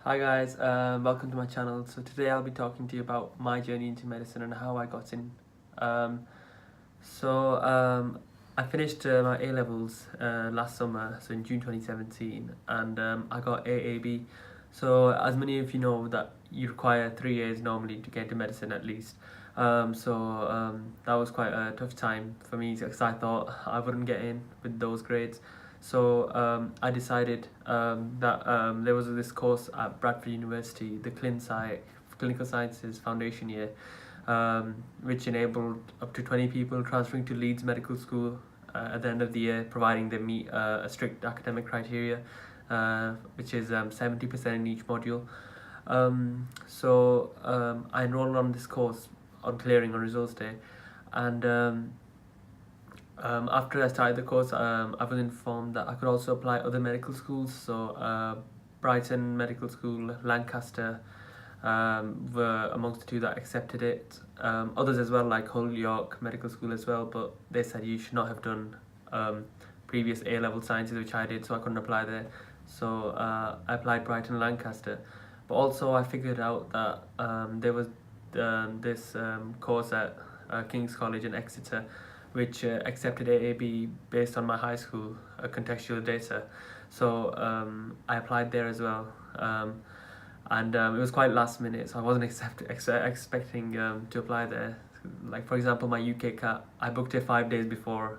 Hi guys, welcome to my channel. So today I'll be talking to you about my journey into medicine and how I got in. Um, so I finished my A levels last summer, so in June 2017, and I got AAB. So as many of you know, that you require 3 years normally to get into medicine at least. That was quite a tough time for me because I thought I wouldn't get in with those grades. So I decided that there was this course at Bradford University, the Clinical Sciences Foundation year, which enabled up to 20 people transferring to Leeds Medical School at the end of the year, providing they meet a strict academic criteria, which is 70% in each module. I enrolled on this course on clearing on results day, and after I started the course, I was informed that I could also apply other medical schools. Brighton Medical School, Lancaster, were amongst the two that accepted it. Others as well, like Hull York Medical School as well, but they said you should not have done previous A-level sciences, which I did, so I couldn't apply there. I applied Brighton and Lancaster. But also I figured out that there was this course at King's College in Exeter, which accepted AAB based on my high school contextual data. I applied there as well. It was quite last minute, so I wasn't expecting to apply there. Like for example, my UK CAT, I booked it 5 days before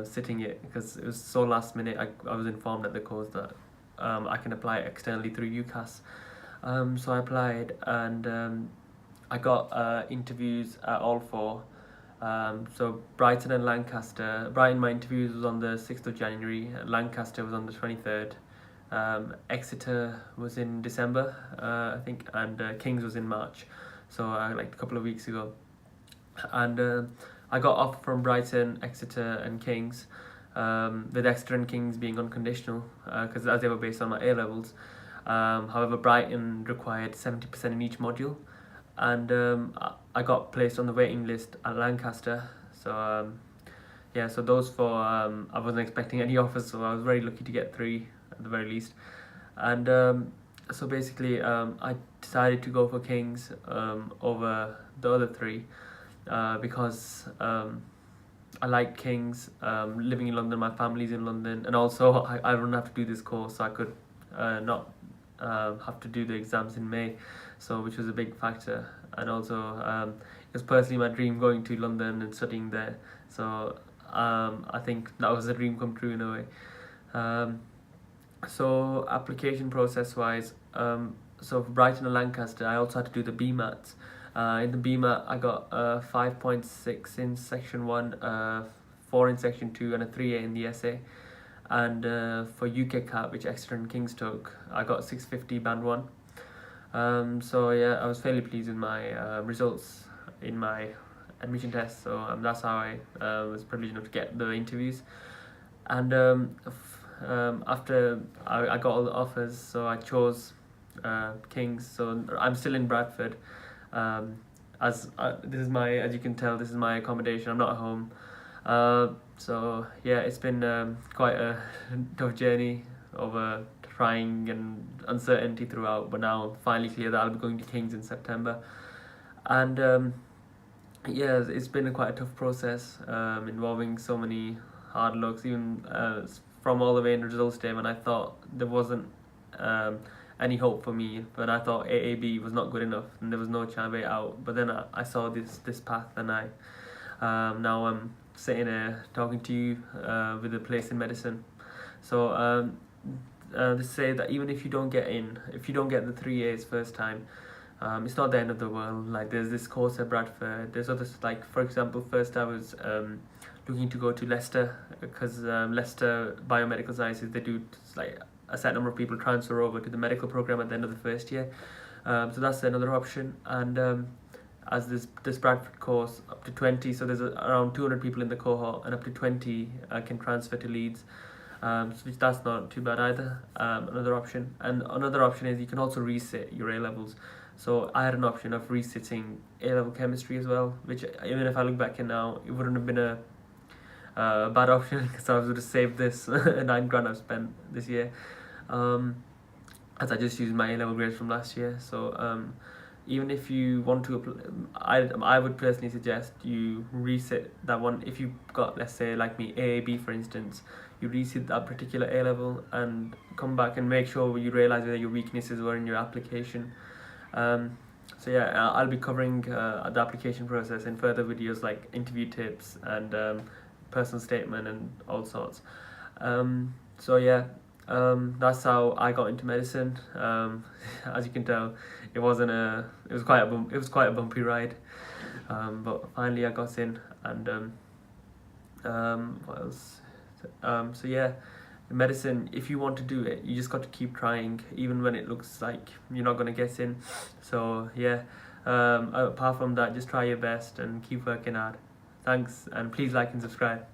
sitting it because it was so last minute. I was informed at the course that I can apply externally through UCAS. So I applied, and I got interviews at all four. So Brighton and Lancaster. Brighton, my interviews was on the 6th of January. Lancaster was on the 23rd. Exeter was in December, I think, and King's was in March. So like a couple of weeks ago. And I got offer from Brighton, Exeter, and King's. With Exeter and King's being unconditional, because as they were based on my A levels. However, Brighton required 70% in each module, and I got placed on the waiting list at Lancaster. So those four, I wasn't expecting any offers, so I was very lucky to get 3 at the very least. And I decided to go for King's over the other 3 because I like King's. Living in London, my family's in London, and also I don't have to do this course, so I could not have to do the exams in May, so which was a big factor. And also it was personally my dream going to London and studying there, so I think that was a dream come true in a way. So application process wise, so for Brighton and Lancaster, I also had to do the BMATs. In the BMAT, I got 5.6 in section 1, 4 in section 2, and a 3A in the essay. And for UK CAT, which Exeter and King's took, I got 650 band 1. I was fairly pleased with my results in my admission test, so that's how I was privileged enough to get the interviews. And after I got all the offers, so I chose King's. So I'm still in Bradford. As you can tell, this is my accommodation. I'm not at home. It's been quite a tough journey over trying and uncertainty throughout, but now I'm finally clear that I'll be going to King's in September. And it's been quite a tough process involving so many hard looks, even from all the way in results day when I thought there wasn't any hope for me, but I thought AAB was not good enough and there was no way out. But then I saw this path, and now I'm sitting here talking to you with a place in medicine. So to say that even if you don't get in, if you don't get the 3 A's first time, it's not the end of the world. Like there's this course at Bradford, there's others, like for example, first I was looking to go to Leicester, because Leicester Biomedical Sciences, they do like a set number of people transfer over to the medical program at the end of the first year. So that's another option. And as this Bradford course, up to 20, so there's around 200 people in the cohort, and up to 20 can transfer to Leeds. That's not too bad either. Another option is you can also resit your A levels. So I had an option of resitting A level chemistry as well, which even if I look back in now, it wouldn't have been a bad option, because I was going to save this 9 grand I've spent this year. as I just used my A-level grades from last year. So even if you want to I would personally suggest you resit that one. If you've got, let's say like me, AAB for instance, you resit that particular A-level and come back and make sure you realise where your weaknesses were in your application. So yeah, I'll be covering the application process in further videos like interview tips and personal statement and all sorts. So yeah, that's how I got into medicine. As you can tell, it was quite a bumpy ride, but finally I got in. And what else? So yeah, medicine, if you want to do it, you just got to keep trying even when it looks like you're not going to get in. So yeah, apart from that, just try your best and keep working hard. Thanks, and please like and subscribe.